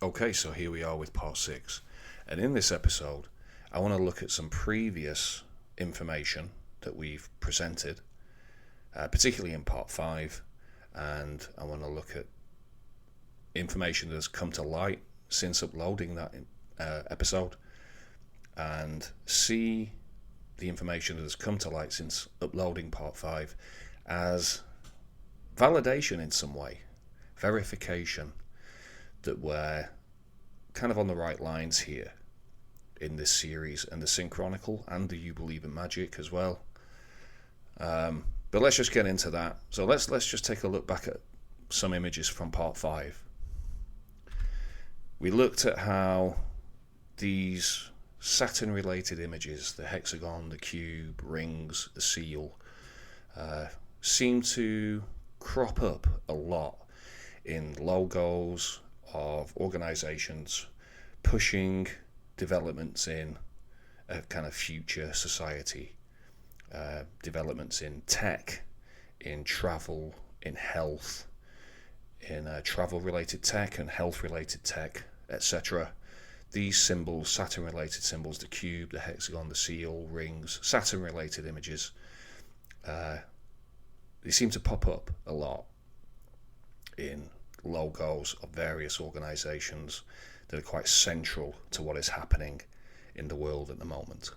Okay, so here we are with part 6. And in this episode, I want to look at some previous information that we've presented, particularly in part 5. And I want to look at information that has come to light since uploading that episode, and see the information that has come to light since uploading part 5 as validation in some way, verification that we're kind of on the right lines here in this series, and the Synchronical and the You Believe in Magic as well. But let's just get into that. So let's just take a look back at some images from part 5. We looked at how these Saturn-related images, the hexagon, the cube, rings, the seal, seem to crop up a lot in logos of organizations pushing developments in a kind of future society, developments in tech, in travel, in health, in travel-related tech and health-related tech, etc. These symbols, Saturn-related symbols, the cube, the hexagon, the seal, rings, Saturn-related images, they seem to pop up a lot in logos of various organizations that are quite central to what is happening in the world at the moment.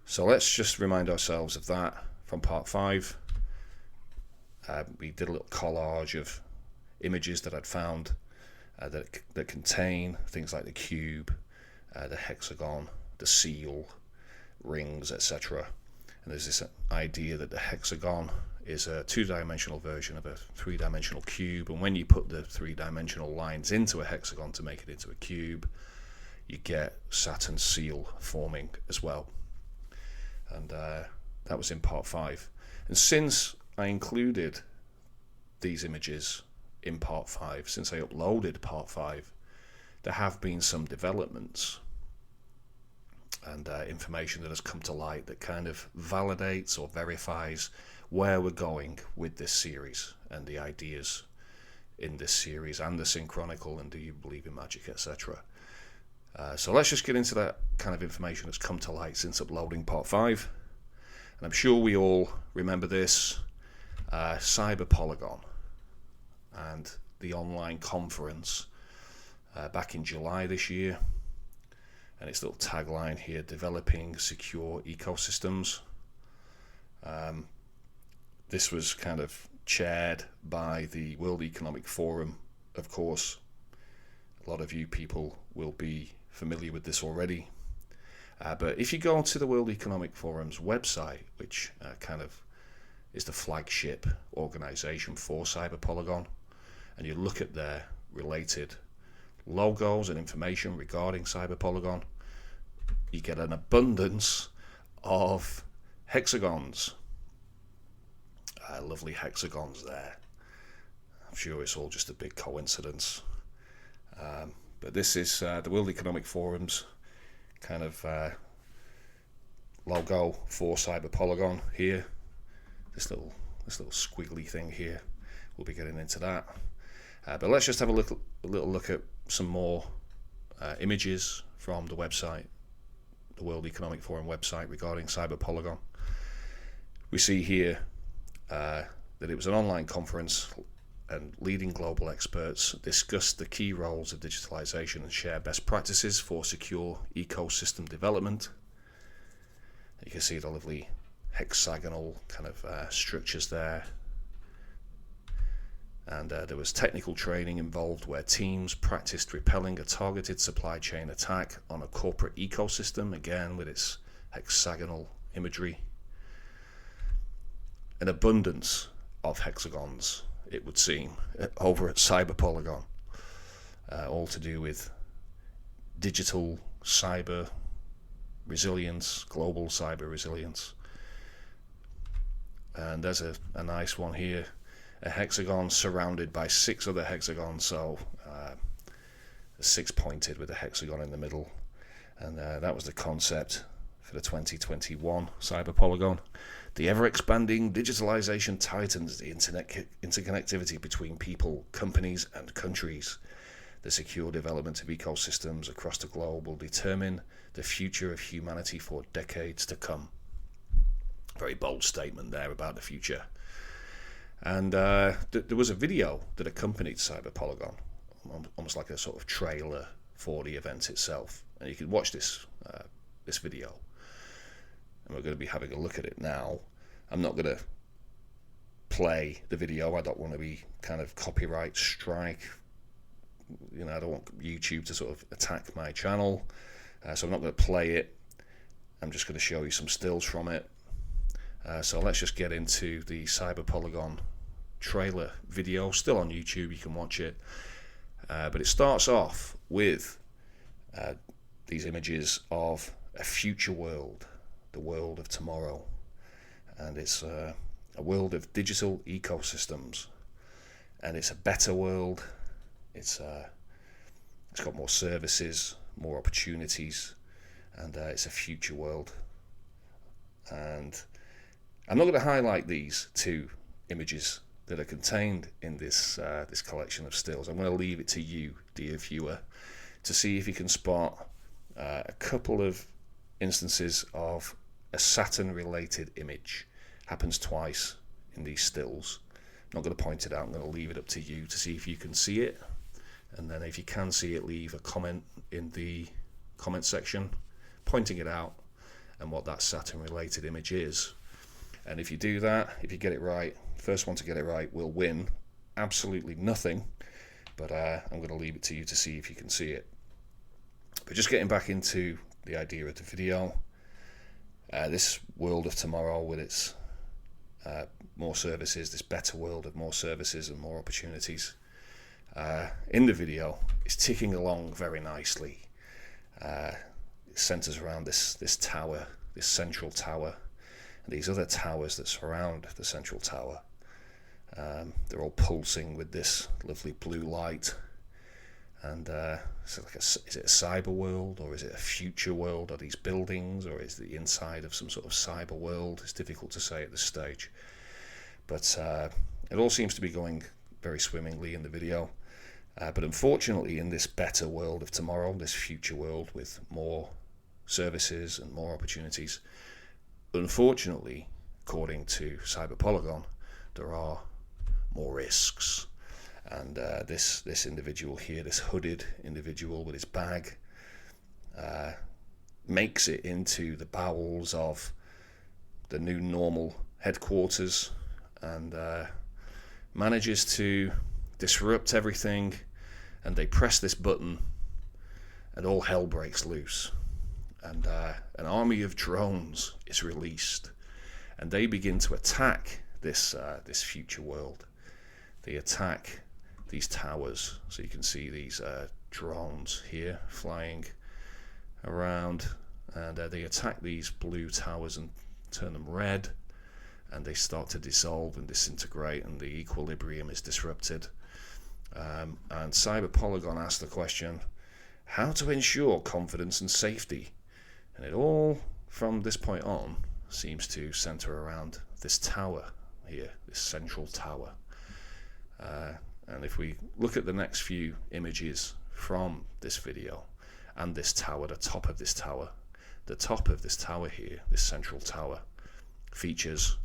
So let's just remind ourselves of that from part 5. We did a little collage of images that I'd found that contain things like the cube, the hexagon, the seal, rings, etc. And there's this idea that the hexagon is a 2-dimensional version of a 3-dimensional cube, and when you put the 3-dimensional lines into a hexagon to make it into a cube, you get Saturn's seal forming as well. And that was in part 5. And since I included these images in part 5, since I uploaded part 5, there have been some developments and information that has come to light that kind of validates or verifies where we're going with this series and the ideas in this series and the Synchronical and Do You Believe in Magic, etc. So let's just get into that kind of information that's come to light since uploading part 5. And I'm sure we all remember this, Cyber Polygon and the online conference back in July this year. And its little tagline here, developing secure ecosystems. This was kind of chaired by the World Economic Forum, of course. A lot of you people will be familiar with this already. But if you go to the World Economic Forum's website, which kind of is the flagship organization for Cyber Polygon, and you look at their related logos and information regarding Cyber Polygon, you get an abundance of hexagons. Lovely hexagons there. I'm sure it's all just a big coincidence. But this is the World Economic Forum's kind of logo for Cyber Polygon here. This little squiggly thing here. We'll be getting into that. But let's just have a little look at some more images from the website, the World Economic Forum website regarding Cyber Polygon. We see here that it was an online conference and leading global experts discussed the key roles of digitalization and share best practices for secure ecosystem development. You can see the lovely hexagonal kind of structures there. And there was technical training involved where teams practiced repelling a targeted supply chain attack on a corporate ecosystem, again with its hexagonal imagery. An abundance of hexagons, it would seem, over at Cyber Polygon, all to do with digital cyber resilience, global cyber resilience. And there's a nice one here, a hexagon surrounded by 6 other hexagons, so 6 pointed with a hexagon in the middle. And that was the concept for the 2021 Cyber Polygon. The ever-expanding digitalization tightens the interconnectivity between people, companies, and countries. The secure development of ecosystems across the globe will determine the future of humanity for decades to come. Very bold statement there about the future. And there was a video that accompanied CyberPolygon, almost like a sort of trailer for the event itself. And you can watch this video. And we're going to be having a look at it now. I'm not going to play the video. I don't want to be kind of copyright strike. You know, I don't want YouTube to sort of attack my channel. So I'm not going to play it. I'm just going to show you some stills from it. So let's just get into the CyberPolygon trailer video. Still on YouTube, you can watch it. But it starts off with these images of a future world, the world of tomorrow. And it's a world of digital ecosystems. And it's a better world. It's got more services, more opportunities, and it's a future world. And I'm not going to highlight these two images that are contained in this this collection of stills. I'm going to leave it to you, dear viewer, to see if you can spot a couple of instances of a Saturn-related image. Happens twice in these stills. I'm not going to point it out. I'm going to leave it up to you to see if you can see it. And then if you can see it, leave a comment in the comment section pointing it out and what that Saturn-related image is. And if you do that, if you get it right, first one to get it right will win absolutely nothing. But I'm going to leave it to you to see if you can see it. But just getting back into the idea of the video, this world of tomorrow with its more services, this better world of more services and more opportunities, in the video is ticking along very nicely. It centers around this tower, this central tower, and these other towers that surround the central tower. They're all pulsing with this lovely blue light. And so is it a cyber world, or is it a future world? Are these buildings, or is it the inside of some sort of cyber world? It's difficult to say at this stage. But it all seems to be going very swimmingly in the video. But unfortunately, in this better world of tomorrow, this future world with more services and more opportunities, unfortunately, according to CyberPolygon, there are more risks. And this individual here, this hooded individual with his bag, makes it into the bowels of the new normal headquarters and manages to disrupt everything, and they press this button and all hell breaks loose, and an army of drones is released, and they begin to attack this future world. They attack these towers. So you can see these drones here flying around, and they attack these blue towers and turn them red, and they start to dissolve and disintegrate, and the equilibrium is disrupted. And CyberPolygon asked the question, how to ensure confidence and safety? And it all, from this point on, seems to center around this tower here, this central tower. And if we look at the next few images from this video, and this tower, the top of this tower here, this central tower, features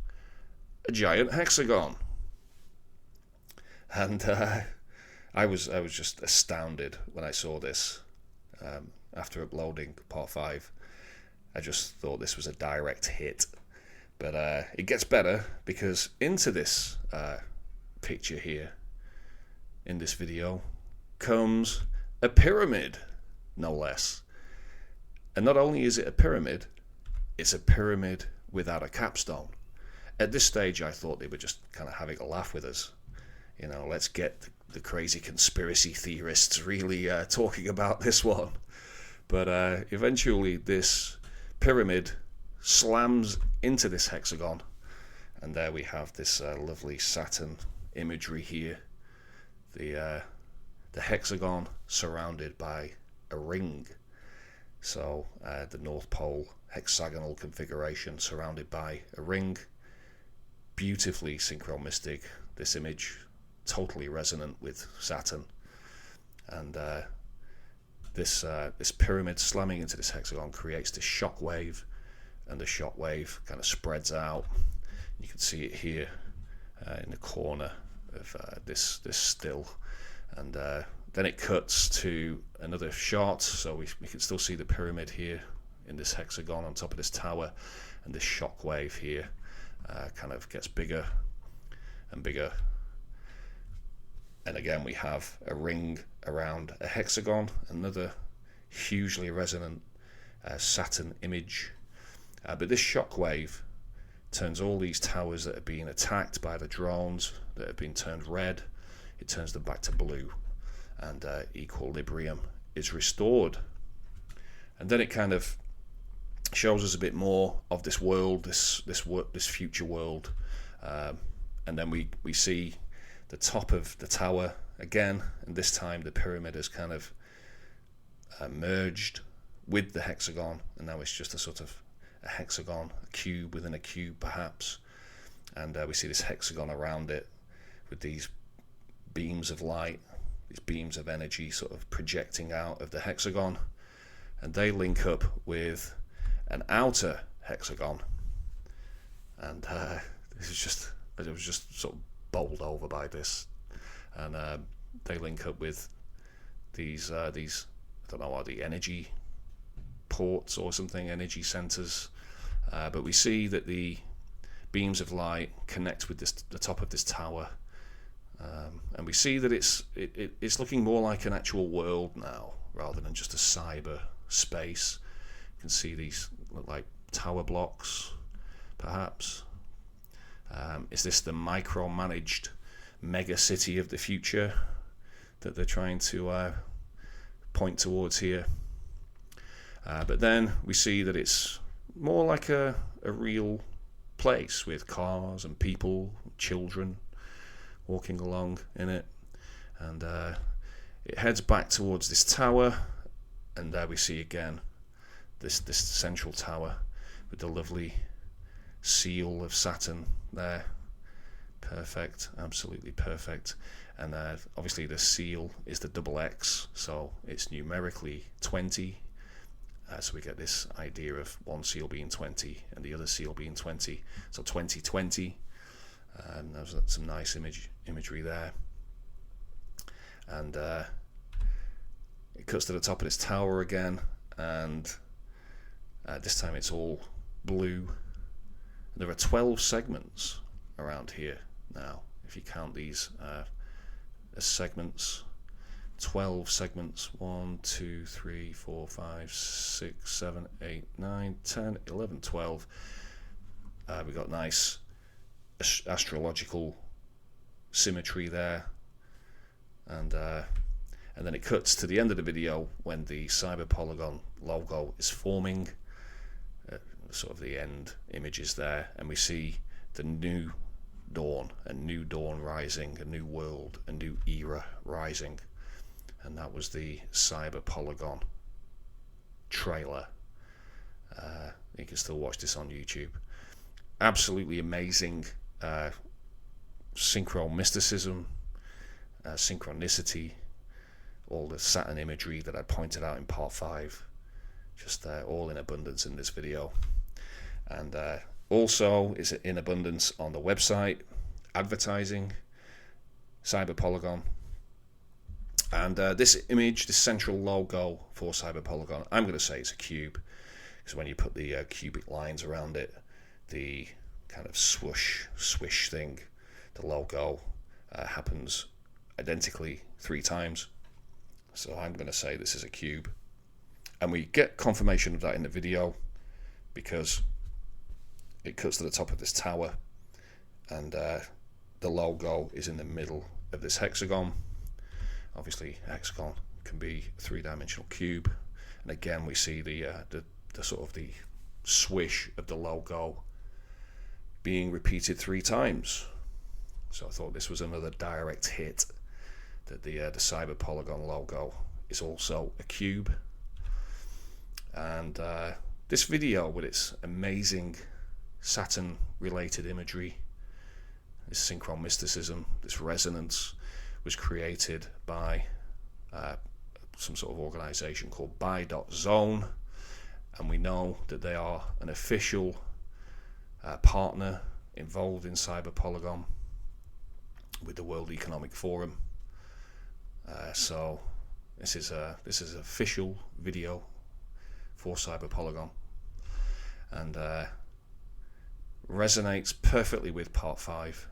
a giant hexagon. And I was just astounded when I saw this. After uploading part 5, I just thought this was a direct hit. But it gets better, because into this picture here, in this video, comes a pyramid, no less. And not only is it a pyramid, it's a pyramid without a capstone. At this stage, I thought they were just kind of having a laugh with us. You know, let's get the crazy conspiracy theorists really talking about this one. But eventually, this pyramid slams into this hexagon, and there we have this lovely Saturn imagery here. The hexagon surrounded by a ring. So the North Pole hexagonal configuration surrounded by a ring. Beautifully synchromistic, this image, totally resonant with Saturn. and this pyramid slamming into this hexagon creates this shock wave, and the shock wave kind of spreads out. You can see it here in the corner of this still, and then it cuts to another shot, so we can still see the pyramid here in this hexagon on top of this tower, and this shock wave here kind of gets bigger and bigger. And again, we have a ring around a hexagon, another hugely resonant Saturn image. But this shockwave turns all these towers that have been attacked by the drones, that have been turned red, it turns them back to blue, and equilibrium is restored. And then it kind of shows us a bit more of this world, this future world, and then we see the top of the tower again, and this time the pyramid has kind of merged with the hexagon, and now it's just a sort of a hexagon, a cube within a cube perhaps, and we see this hexagon around it with these beams of light, these beams of energy sort of projecting out of the hexagon, and they link up with an outer hexagon, and I was just sort of bowled over by this, and they link up with these I don't know, are the energy ports or something, energy centers, but we see that the beams of light connect with the top of this tower, and we see that it's looking more like an actual world now rather than just a cyber space. You can see these look like tower blocks perhaps. Is this the micromanaged mega city of the future that they're trying to point towards here? But then we see that it's more like a real place with cars and people, children walking along in it, and it heads back towards this tower, and there we see again this central tower with the lovely seal of Saturn there. Perfect, absolutely perfect. And obviously the seal is the double X, so it's numerically 20. So we get this idea of one seal being 20 and the other seal being 20. So 2020. And there's some nice imagery there. And it cuts to the top of this tower again, and this time it's all blue. There are 12 segments around here now, if you count these as segments. 12 segments. 1, 2, 3, 4, 5, 6, 7, 8, 9, 10, 11, 12. We've got nice astrological symmetry there, and then it cuts to the end of the video when the Cyber Polygon logo is forming. Sort of the end images there, and we see the new dawn, a new dawn rising, a new world, a new era rising, and that was the Cyber Polygon trailer. You can still watch this on YouTube. Absolutely amazing synchro mysticism, synchronicity, all the Saturn imagery that I pointed out in part 5, just all in abundance in this video. And also is in abundance on the website, advertising, Cyber Polygon. And this image, this central logo for Cyber Polygon, I'm going to say it's a cube, because when you put the cubic lines around it, the kind of swish thing, the logo happens identically 3 times. So I'm going to say this is a cube. And we get confirmation of that in the video, because it cuts to the top of this tower, and the logo is in the middle of this hexagon. Obviously, hexagon can be a 3-dimensional cube, and again we see the sort of the swish of the logo being repeated 3 times. So I thought this was another direct hit that the Cyber Polygon logo is also a cube. And this video, with its amazing Saturn related imagery, this synchron mysticism, this resonance, was created by some sort of organisation called Buy.Zone, and we know that they are an official partner involved in Cyberpolygon with the World Economic Forum. So this is an official video for Cyberpolygon, and resonates perfectly with part 5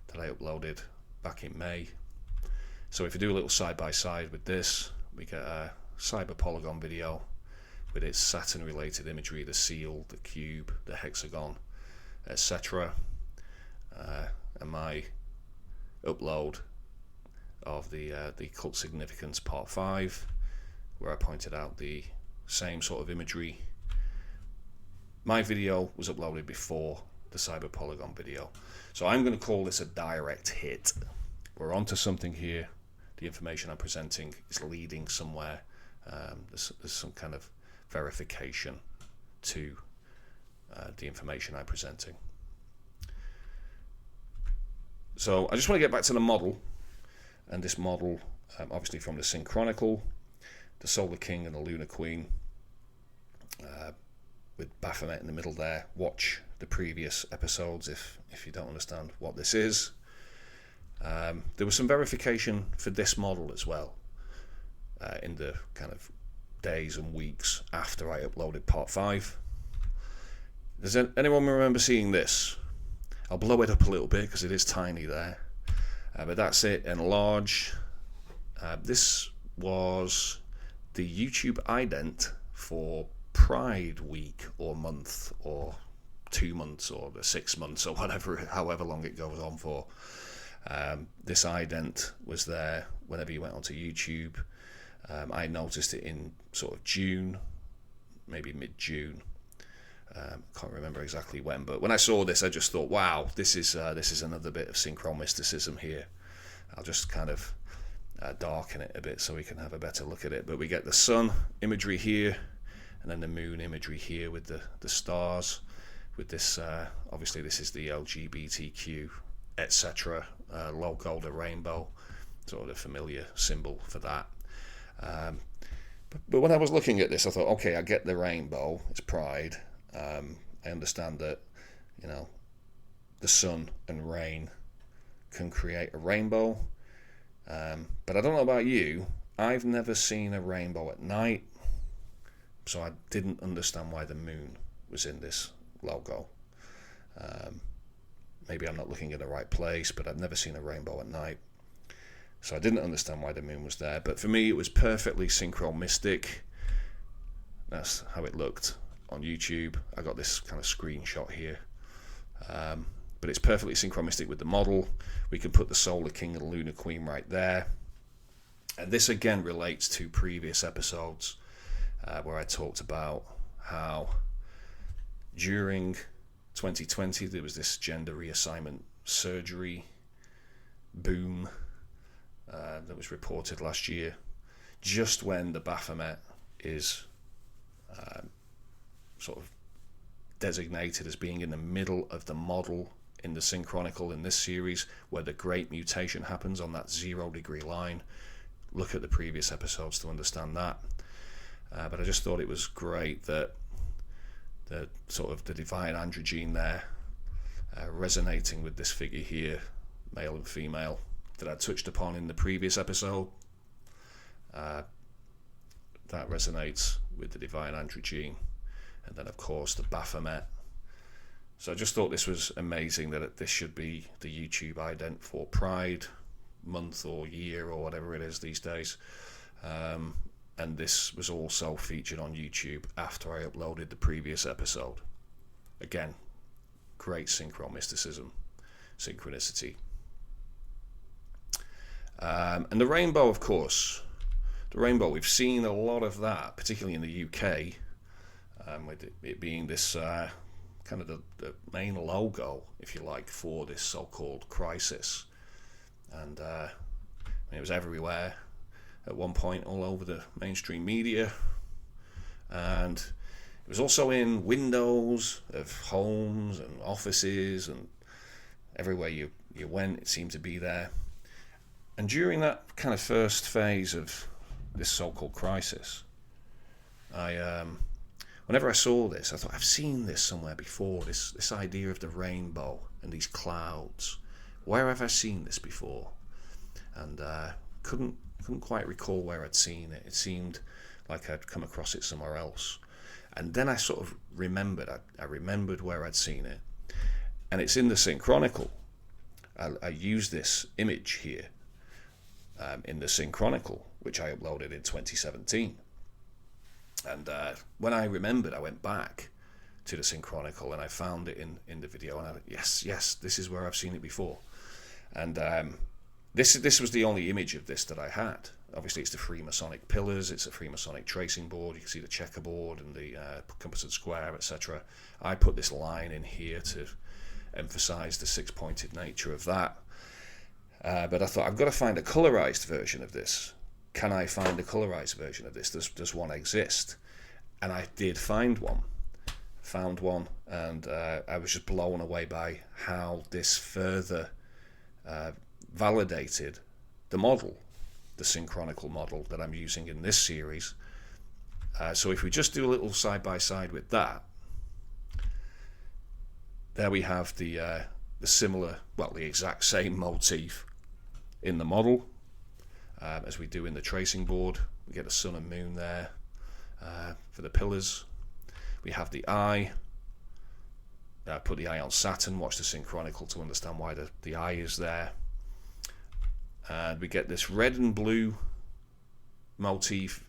that I uploaded back in May. So if you do a little side by side with this, we get a Cyberpolygon video with its Saturn related imagery, the seal, the cube, the hexagon, etc. And my upload of the Occult Significance part 5, where I pointed out the same sort of imagery. My video was uploaded before the Cyberpolygon video, so I'm going to call this a direct hit. We're onto something here. The information I'm presenting is leading somewhere. There's some kind of verification to the information I'm presenting. So I just want to get back to the model, and this model, obviously from the Synchronicle, the Solar King and the Lunar Queen, with Baphomet in the middle there. Watch the previous episodes if you don't understand what this is. There was some verification for this model as well in the kind of days and weeks after I uploaded part 5. Does anyone remember seeing this? I'll blow it up a little bit because it is tiny there, but that's it enlarged. This was the YouTube ident for Pride week or month or 2 months or the 6 months or whatever, however long it goes on for. This ident was there whenever you went onto YouTube. I noticed it in sort of June, maybe mid-June. Can't remember exactly when, but when I saw this, I just thought, wow, this is another bit of synchro mysticism here. I'll just kind of darken it a bit so we can have a better look at it. But we get the sun imagery here, and then the moon imagery here with the stars. With this, obviously this is the LGBTQ, etc. Logo, the rainbow, sort of the familiar symbol for that. But when I was looking at this, I thought, okay, I get the rainbow, it's pride. I understand that, you know, the sun and rain can create a rainbow. But I don't know about you, I've never seen a rainbow at night, so I didn't understand why the moon was in this logo. Maybe I'm not looking in the right place, but I've never seen a rainbow at night, so I didn't understand why the moon was there. But for me, it was perfectly synchro-mystic. That's how it looked on YouTube. I got this kind of screenshot here, but it's perfectly synchro-mystic with the model. We can put the Solar King and the Lunar Queen right there, and this again relates to previous episodes where I talked about how during 2020 there was this gender reassignment surgery boom that was reported last year, just when the Baphomet is sort of designated as being in the middle of the model in the Synchronicle in this series, where the great mutation happens on that 0 degree line. Look at the previous episodes to understand that. But I just thought it was great that the sort of the divine androgyne there resonating with this figure here, male and female, that I touched upon in the previous episode. That resonates with the divine androgyne, and then of course the Baphomet. So I just thought this was amazing that this should be the YouTube ident for Pride month or year or whatever it is these days. And this was also featured on YouTube after I uploaded the previous episode. Again, great synchro mysticism, synchronicity. And the rainbow, of course. The rainbow, we've seen a lot of that, particularly in the UK, with it being this kind of the main logo, if you like, for this so-called crisis. And it was everywhere at one point, all over the mainstream media, and it was also in windows of homes and offices, and everywhere you went it seemed to be there. And during that kind of first phase of this so-called crisis, whenever I saw this, I thought, I've seen this somewhere before. This idea of the rainbow and these clouds. Where have I seen this before? And couldn't quite recall where I'd seen it. It seemed like I'd come across it somewhere else. And then I sort of remembered. I remembered where I'd seen it, and it's in the Synchronicle. I used this image here in the Synchronicle, which I uploaded in 2017. And when I remembered, I went back to the Synchronicle and I found it in the video. And I went, yes, this is where I've seen it before. And this was the only image of this that I had. Obviously, it's the Freemasonic pillars. It's a Freemasonic tracing board. You can see the checkerboard and the compass and square, etc. I put this line in here to emphasize the six-pointed nature of that. But I thought, I've got to find a colorized version of this. Can I find a colorized version of this? Does one exist? And I did find one. Found one, and I was just blown away by how this further validated the model, the Synchronicle model that I'm using in this series. So if we just do a little side by side with that, there we have the similar, well, the exact same motif in the model as we do in the tracing board. We get a sun and moon there for the pillars. We have the eye. Put the eye on Saturn. Watch the Synchronicle to understand why the eye is there. And we get this red and blue motif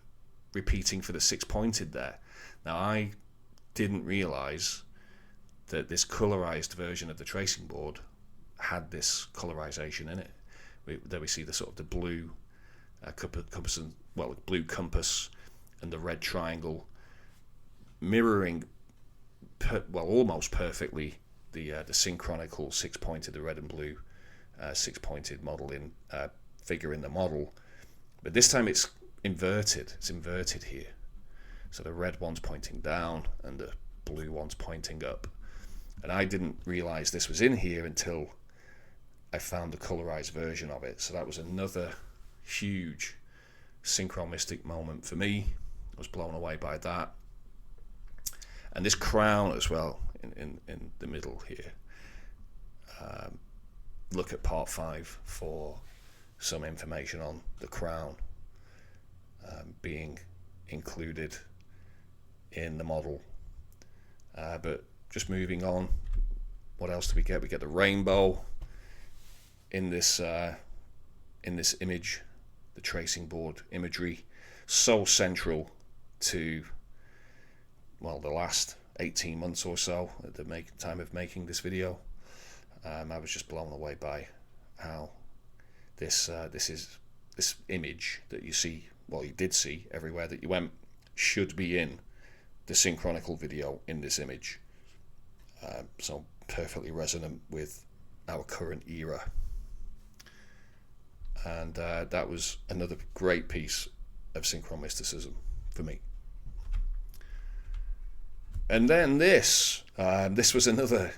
repeating for the six-pointed there. Now, I didn't realize that this colorized version of the tracing board had this colorization in it. There we see the sort of the blue compass, and blue compass and the red triangle mirroring almost perfectly the Synchronicle six-pointed, the red and blue six-pointed model in figure in the model. But this time it's inverted. It's inverted here. So the red one's pointing down and the blue one's pointing up. And I didn't realize this was in here until I found the colorized version of it. So that was another huge synchromistic moment for me. I was blown away by that. And this crown as well in the middle here. Look at part 5 for some information on the crown being included in the model. But just moving on, what else do we get? We get the rainbow in this image, the tracing board imagery, so central to the last 18 months or so at the time of making this video. I was just blown away by how this image that you see, you did see everywhere that you went, should be in the Synchronicle video in this image. So perfectly resonant with our current era. And that was another great piece of synchromysticism for me. And then this was another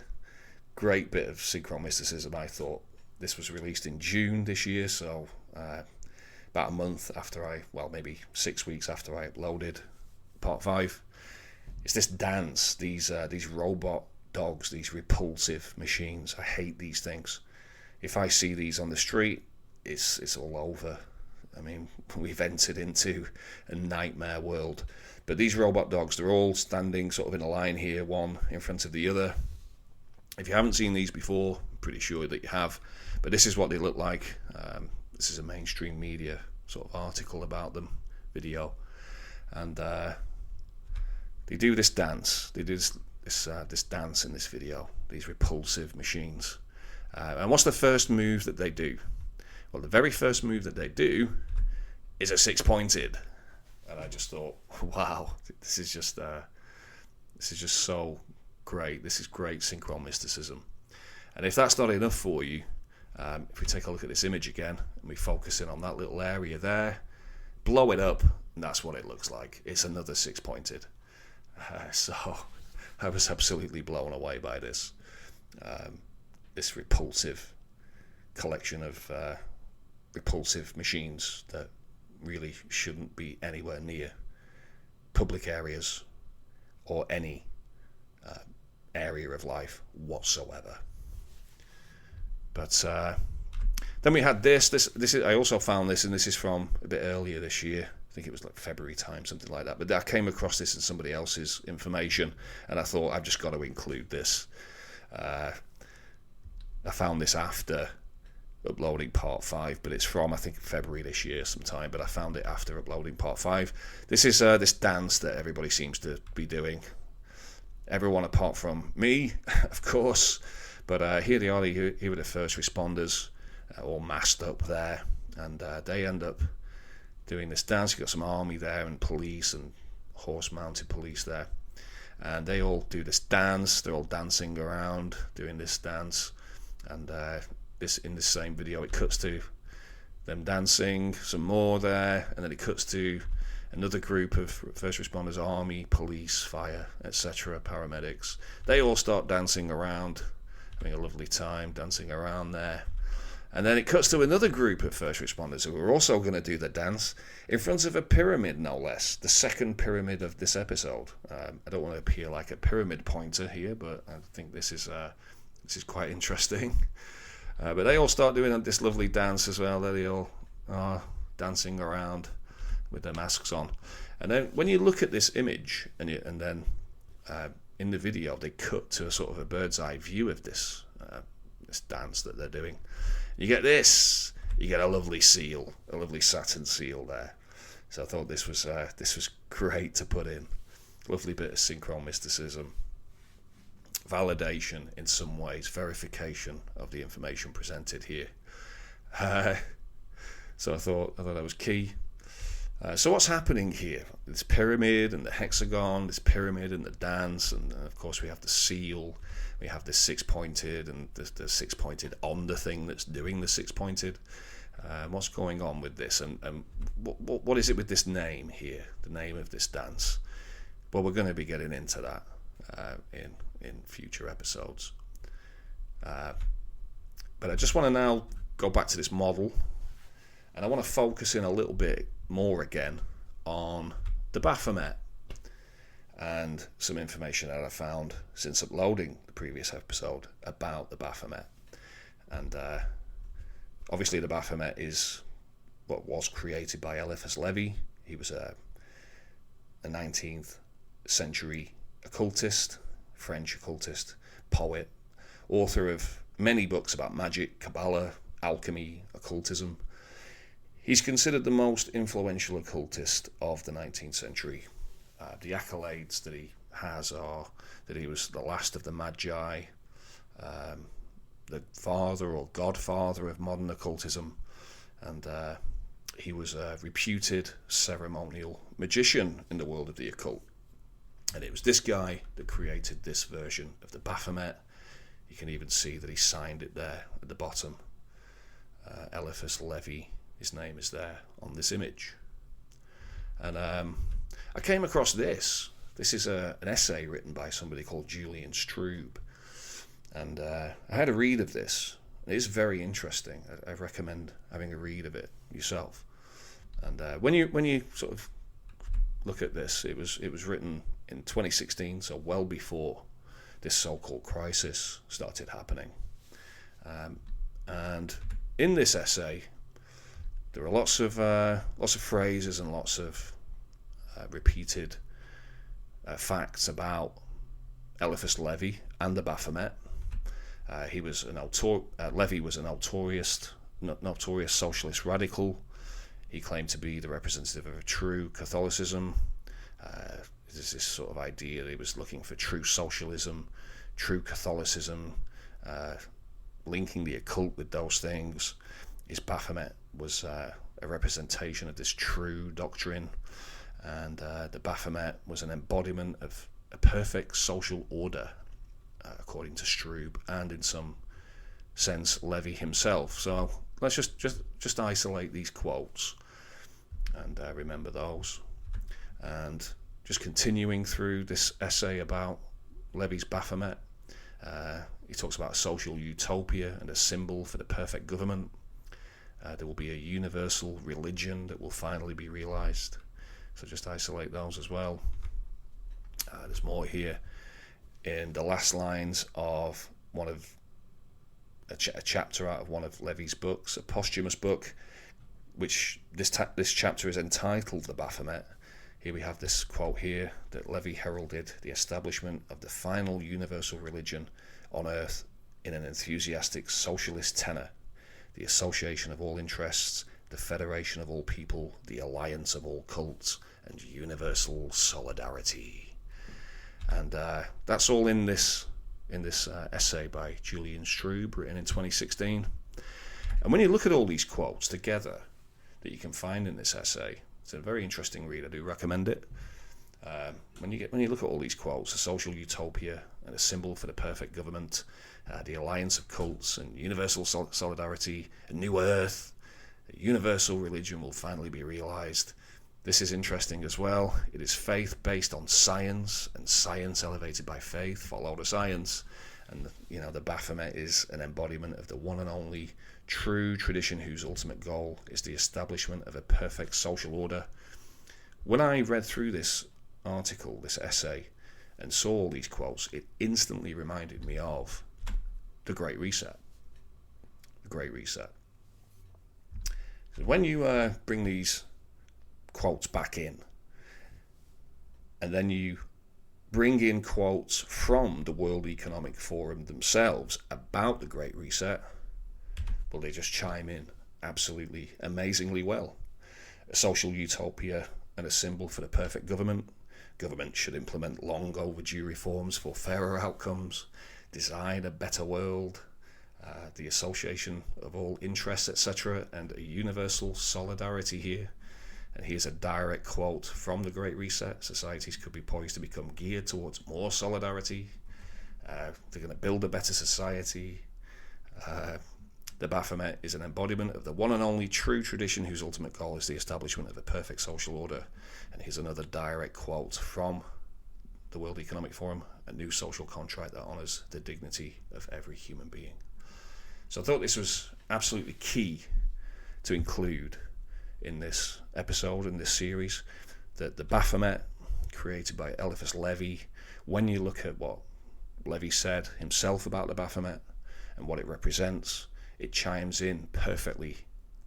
great bit of synchromysticism, I thought. This was released in June this year, so about a month after maybe 6 weeks after I uploaded part 5. It's this dance, these robot dogs, these repulsive machines. I hate these things. If I see these on the street, it's all over. I mean, we've entered into a nightmare world. But these robot dogs, they're all standing sort of in a line here, one in front of the other. If you haven't seen these before, I'm pretty sure that you have. But this is what they look like. This is a mainstream media sort of article about them, video. And they do this dance. They do this dance in this video, these repulsive machines. And what's the first move that they do? Well, the very first move that they do is a six-pointed. And I just thought, wow, this is just so great. This is great synchromysticism. And if that's not enough for you, if we take a look at this image again and we focus in on that little area there, blow it up, and that's what it looks like. It's another six-pointed. So I was absolutely blown away by this repulsive collection of repulsive machines that really shouldn't be anywhere near public areas or any area of life whatsoever. But then we had this is, I also found this, and this is from a bit earlier this year. I think it was like February time, something like that. But I came across this in somebody else's information, and I thought, I've just got to include this. I found this after uploading part 5, but it's from, I think, February this year sometime, but I found it after uploading part 5. This is this dance that everybody seems to be doing. Everyone apart from me, of course. But here they are, here were the first responders, all masked up there, and they end up doing this dance. You've got some army there and police and horse-mounted police there, and they all do this dance. They're all dancing around doing this dance, and this in this same video it cuts to them dancing some more there, and then it cuts to another group of first responders, army, police, fire, etc., paramedics. They all start dancing around, having a lovely time dancing around there. And then it cuts to another group of first responders who are also going to do the dance in front of a pyramid, no less. The second pyramid of this episode. I don't want to appear like a pyramid pointer here, but I think this is quite interesting. But they all start doing this lovely dance as well. They all are dancing around with their masks on. And then when you look at this image, and then in the video they cut to a sort of a bird's eye view of this dance that they're doing. You get this. You get a lovely seal, a lovely satin seal there. So I thought this was great to put in. Lovely bit of synchro mysticism, validation in some ways, verification of the information presented here. So I thought that was key. So what's happening here? This pyramid and the hexagon, this pyramid and the dance, and of course we have the seal. We have this six-pointed, and the six-pointed on the thing that's doing the six-pointed. What's going on with this, and what is it with this name here, the name of this dance? Well, we're going to be getting into that in future episodes. But I just want to now go back to this model, and I want to focus in a little bit more again on the Baphomet and some information that I found since uploading the previous episode about the Baphomet. And obviously the Baphomet is what was created by Eliphas Levi. He was a 19th century occultist, French occultist, poet, author of many books about magic, Kabbalah, alchemy, occultism. He's considered the most influential occultist of the 19th century. The accolades that he has are that he was the last of the Magi, the father or godfather of modern occultism, and he was a reputed ceremonial magician in the world of the occult. And it was this guy that created this version of the Baphomet. You can even see that he signed it there at the bottom. Eliphas Levi, his name is there on this image. And I came across this. This is an essay written by somebody called Julian Strube. And I had a read of this. It is very interesting. I recommend having a read of it yourself. And when you sort of look at this, it was written in 2016, so well before this so-called crisis started happening. And in this essay, there are lots of phrases and lots of repeated facts about Eliphas Levi and the Baphomet. Levi was a notorious socialist radical. He claimed to be the representative of a true Catholicism. There's this sort of idea that he was looking for true socialism, true Catholicism, linking the occult with those things. His Baphomet was a representation of this true doctrine, and the Baphomet was an embodiment of a perfect social order, according to Strube, and in some sense Levi himself. So let's just isolate these quotes and remember those. And just continuing through this essay about Levi's Baphomet, he talks about a social utopia and a symbol for the perfect government. There will be a universal religion that will finally be realized. So just isolate those as well. There's more here in the last lines of a chapter out of one of Levy's books, a posthumous book, which this chapter is entitled The Baphomet. Here we have this quote here that Levy heralded the establishment of the final universal religion on earth in an enthusiastic socialist tenor, the association of all interests, the federation of all people, the alliance of all cults, and universal solidarity. And that's all in this essay by Julian Strube, written in 2016. And when you look at all these quotes together that you can find in this essay, it's a very interesting read. I do recommend it. When you look at all these quotes, a social utopia and a symbol for the perfect government, the alliance of cults and universal solidarity, a new earth, a universal religion will finally be realized. This is interesting as well. It is faith based on science, and science elevated by faith. Follow the science. And the Baphomet is an embodiment of the one and only true tradition whose ultimate goal is the establishment of a perfect social order. When I read through this article, this essay, and saw all these quotes, it instantly reminded me of the Great Reset. The Great Reset. So when you bring these quotes back in, and then you bring in quotes from the World Economic Forum themselves about the Great Reset, well, they just chime in absolutely amazingly well. A social utopia and a symbol for the perfect government. Government should implement long overdue reforms for fairer outcomes, design a better world, the association of all interests, etc., and a universal solidarity here. And here's a direct quote from the Great Reset. Societies could be poised to become geared towards more solidarity. They're going to build a better society. The Baphomet is an embodiment of the one and only true tradition whose ultimate goal is the establishment of a perfect social order. And here's another direct quote from the World Economic Forum, a new social contract that honours the dignity of every human being. So I thought this was absolutely key to include in this episode, in this series, that the Baphomet, created by Eliphas Levi, when you look at what Levi said himself about the Baphomet and what it represents, it chimes in perfectly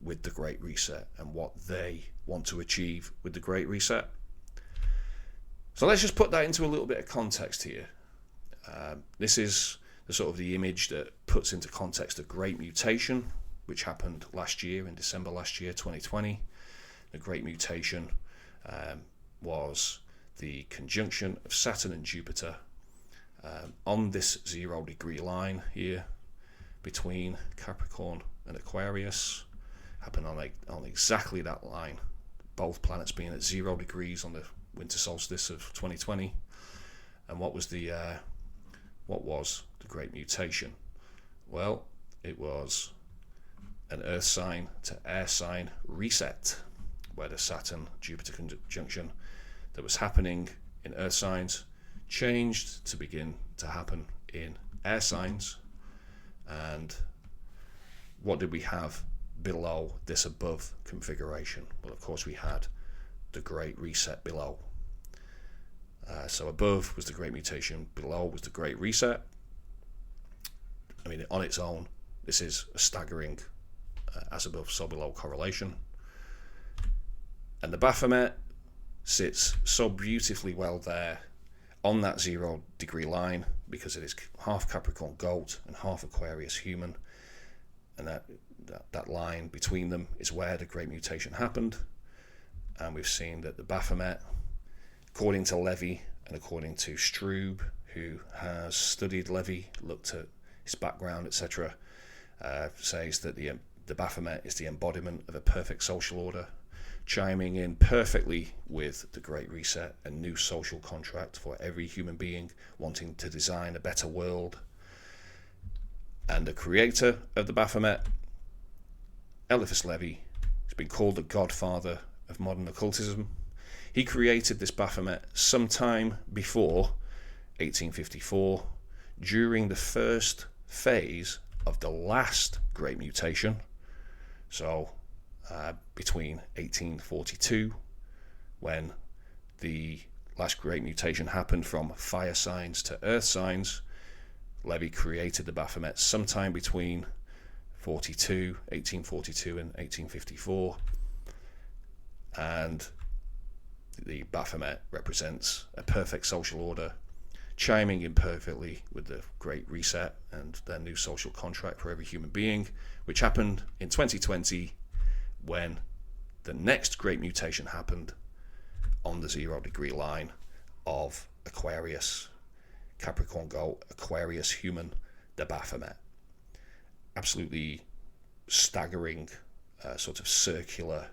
with the Great Reset and what they want to achieve with the Great Reset. So let's just put that into a little bit of context here. This is the sort of the image that puts into context the Great Mutation, which happened last year, in December last year, 2020. The Great Mutation was the conjunction of Saturn and Jupiter on this 0 degree line here between Capricorn and Aquarius. Happened on exactly that line, both planets being at 0 degrees on the winter solstice of 2020. And what was the Great Mutation? Well, it was an Earth sign to air sign reset, where the Saturn-Jupiter conjunction that was happening in Earth signs changed to begin to happen in air signs. And what did we have below this above configuration? Well, of course, we had the Great Reset below. So above was the Great Mutation, below was the Great Reset. I mean, on its own, this is a staggering as above, so below correlation. And the Baphomet sits so beautifully well there on that 0 degree line, because it is half Capricorn goat and half Aquarius human. And that line between them is where the Great Mutation happened. And we've seen that the Baphomet, according to Levi and according to Strube, who has studied Levi, looked at his background, etc., says that the Baphomet is the embodiment of a perfect social order, chiming in perfectly with the Great Reset, a new social contract for every human being wanting to design a better world. And the creator of the Baphomet, Eliphas Levi, has been called the godfather of modern occultism. He created this Baphomet sometime before 1854, during the first phase of the last Great Mutation. So between 1842, when the last great mutation happened from fire signs to earth signs, Levy created the Baphomet sometime between 1842 and 1854, and the Baphomet represents a perfect social order, chiming in perfectly with the Great Reset and their new social contract for every human being, which happened in 2020 when the next great mutation happened on the 0 degree line of Aquarius, Capricorn Goat, Aquarius Human, the Baphomet. Absolutely staggering sort of circular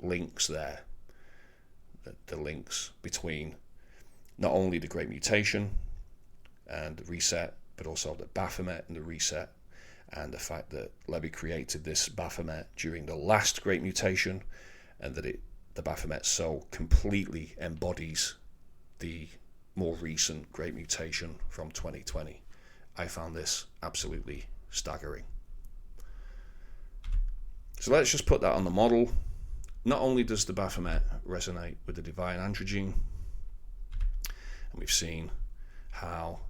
links there. The links between not only the Great Mutation and the Reset, but also the Baphomet and the Reset, and the fact that Levy created this Baphomet during the last Great Mutation, and that the Baphomet so completely embodies the more recent Great Mutation from 2020. I found this absolutely staggering. So let's just put that on the model. Not only does the Baphomet resonate with the divine androgyne, and we've seen how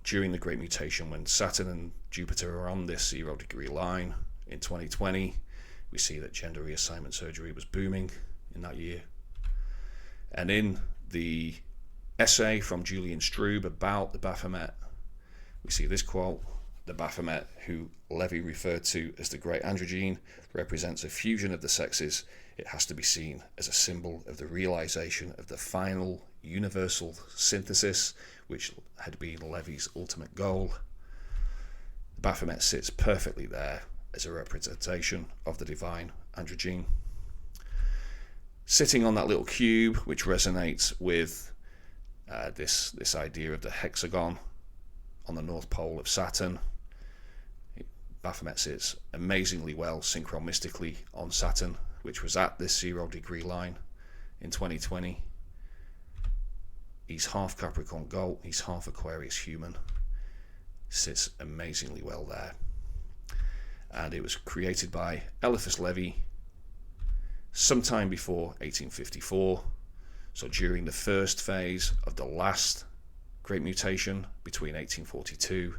during the Great Mutation, when Saturn and Jupiter are on this 0 degree line in 2020, we see that gender reassignment surgery was booming in that year. And in the essay from Julian Strube about the Baphomet, we see this quote: "The Baphomet, who Levy referred to as the Great Androgyne, represents a fusion of the sexes. It has to be seen as a symbol of the realization of the final universal synthesis, which had been Levy's ultimate goal. The Baphomet sits perfectly there as a representation of the divine androgyne." Sitting on that little cube, which resonates with this idea of the hexagon on the North Pole of Saturn, Baphomet sits amazingly well synchromistically on Saturn, which was at this 0 degree line in 2020. He's half Capricorn Goat, he's half Aquarius Human, sits amazingly well there. And it was created by Eliphas Levi sometime before 1854, so during the first phase of the last Great Mutation between 1842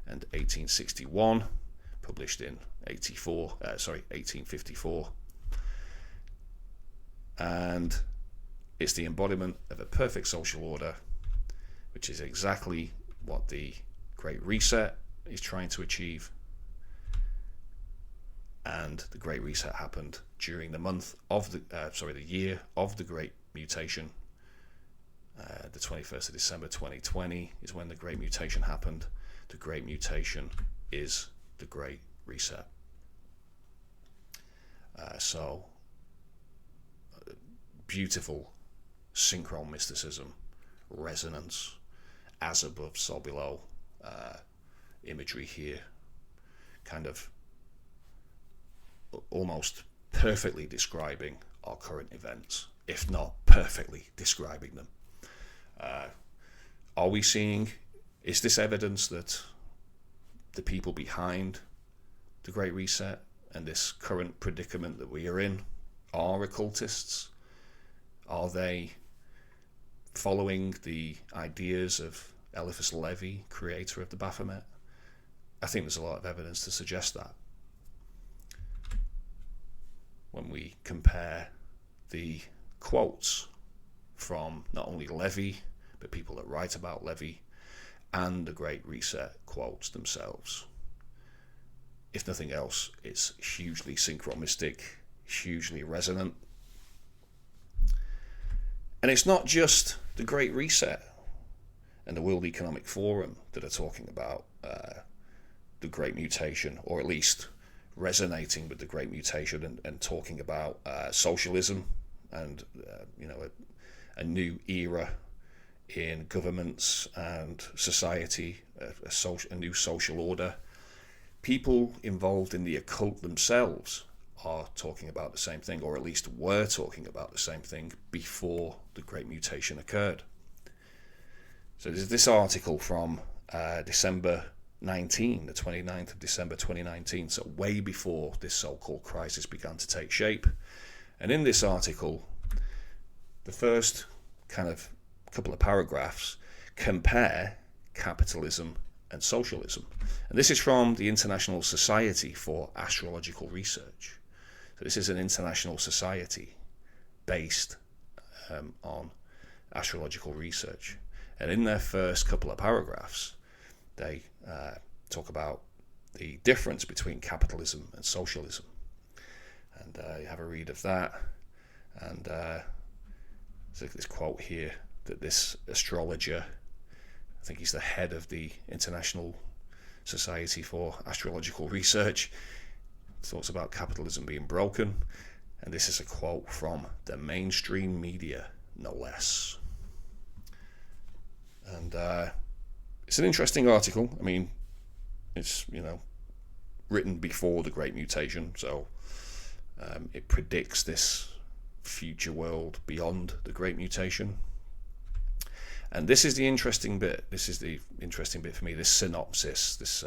and 1861, published in 1854. And it's the embodiment of a perfect social order, which is exactly what the Great Reset is trying to achieve. And the Great Reset happened during the month of the year of the Great Mutation. The 21st of December 2020 is when the Great Mutation happened. The Great Mutation is the Great Reset. So beautiful synchron mysticism, resonance, as above, so below imagery here, kind of almost perfectly describing our current events, if not perfectly describing them. Are we seeing, is this evidence that the people behind the Great Reset and this current predicament that we are in are occultists? Are they following the ideas of Eliphas Levi, creator of the Baphomet? I think there's a lot of evidence to suggest that. When we compare the quotes from not only Levi, but people that write about Levi, and the Great Reset quotes themselves. If nothing else, it's hugely synchromistic, hugely resonant. And it's not just the Great Reset and the World Economic Forum that are talking about the Great Mutation, or at least resonating with the Great Mutation and talking about socialism and a new era in governments and society, a new social order. People involved in the occult themselves are talking about the same thing, or at least were talking about the same thing before the Great Mutation occurred. So there's this article from December the 29th of December 2019, so way before this so-called crisis began to take shape. And in this article, the first kind of couple of paragraphs compare capitalism and socialism. And this is from the International Society for Astrological Research. So this is an international society based on astrological research. And in their first couple of paragraphs, they talk about the difference between capitalism and socialism. And you have a read of that. And there's this quote here that this astrologer, I think he's the head of the International Society for Astrological Research, talks about capitalism being broken. And this is a quote from the mainstream media, no less. And it's an interesting article. I mean, it's, written before the Great Mutation, so it predicts this future world beyond the Great Mutation. And this is the interesting bit. This is the interesting bit for me, this synopsis, this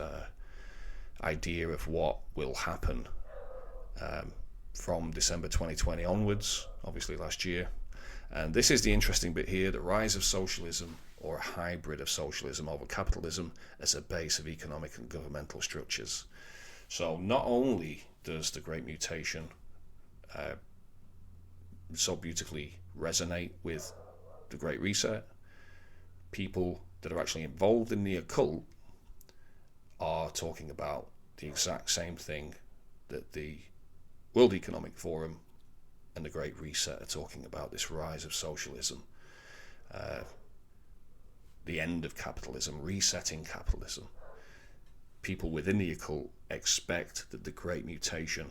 idea of what will happen from December 2020 onwards, obviously last year. And this is the interesting bit here, the rise of socialism, or a hybrid of socialism over capitalism as a base of economic and governmental structures. So not only does the Great Mutation so beautifully resonate with the Great Reset, people that are actually involved in the occult are talking about the exact same thing that the World Economic Forum and the Great Reset are talking about, this rise of socialism, the end of capitalism, resetting capitalism. People within the occult expect that the Great Mutation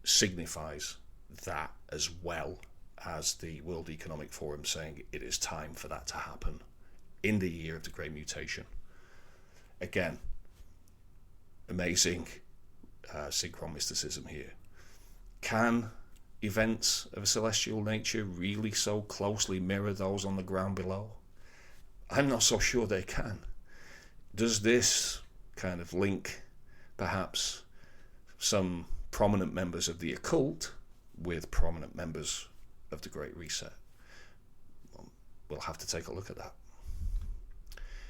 signifies that, as well as the World Economic Forum saying it is time for that to happen in the year of the Great Mutation. Again, amazing synchron mysticism here. Can events of a celestial nature really so closely mirror those on the ground below? I'm not so sure they can. Does this kind of link perhaps some prominent members of the occult with prominent members of the Great Reset? We'll have to take a look at that.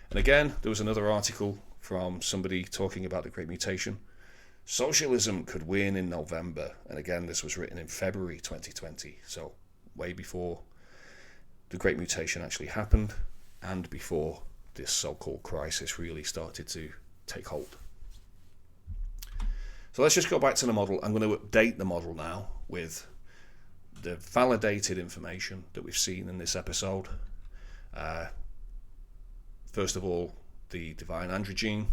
And again, there was another article from somebody talking about the Great Mutation. Socialism could win in November. And again, this was written in February 2020, so way before the Great Mutation actually happened and before this so-called crisis really started to take hold. So let's just go back to the model. I'm going to update the model now with the validated information that we've seen in this episode. First of all, the divine androgyne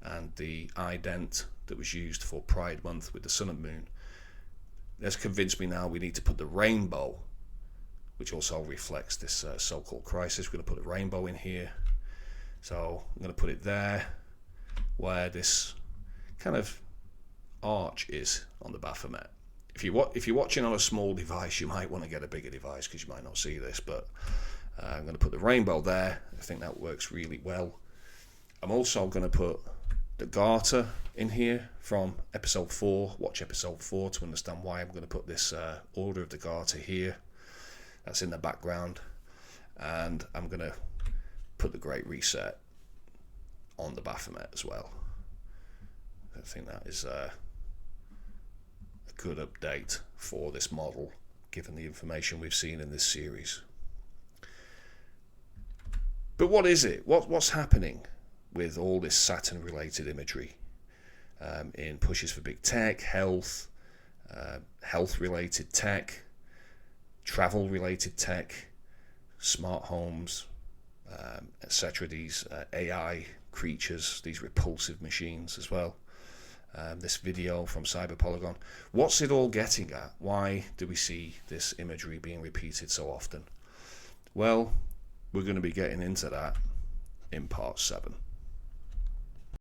and the ident that was used for Pride Month with the sun and moon. That's convinced me now we need to put the rainbow, which also reflects this so-called crisis. We're going to put a rainbow in here. So I'm going to put it there where this kind of arch is on the Baphomet. If you're watching on a small device, you might want to get a bigger device because you might not see this, but I'm going to put the rainbow there. I think that works really well. I'm also going to put the garter in here from episode 4. Watch episode 4 to understand why I'm going to put this order of the garter here. That's in the background. And I'm going to put the Great Reset on the Baphomet as well. I think that is a good update for this model, given the information we've seen in this series. But what is it? What's happening with all this Saturn-related imagery in pushes for big tech, health, health-related tech, travel-related tech, smart homes, etc. These AI creatures, these repulsive machines as well. This video from Cyberpolygon. What's it all getting at? Why do we see this imagery being repeated so often? Well, we're going to be getting into that in part 7.